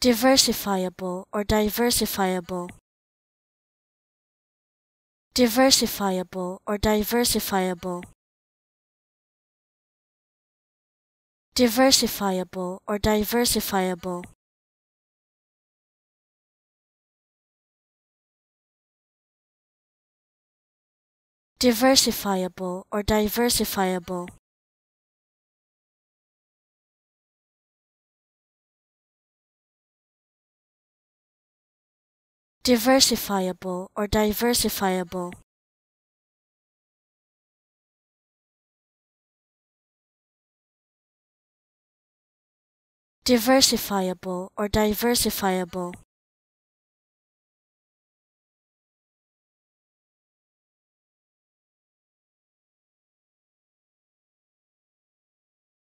diversifiable or diversifiable, diversifiable or diversifiable, diversifiable or diversifiable, diversifiable or diversifiable, diversifiable or diversifiable, diversifiable or diversifiable,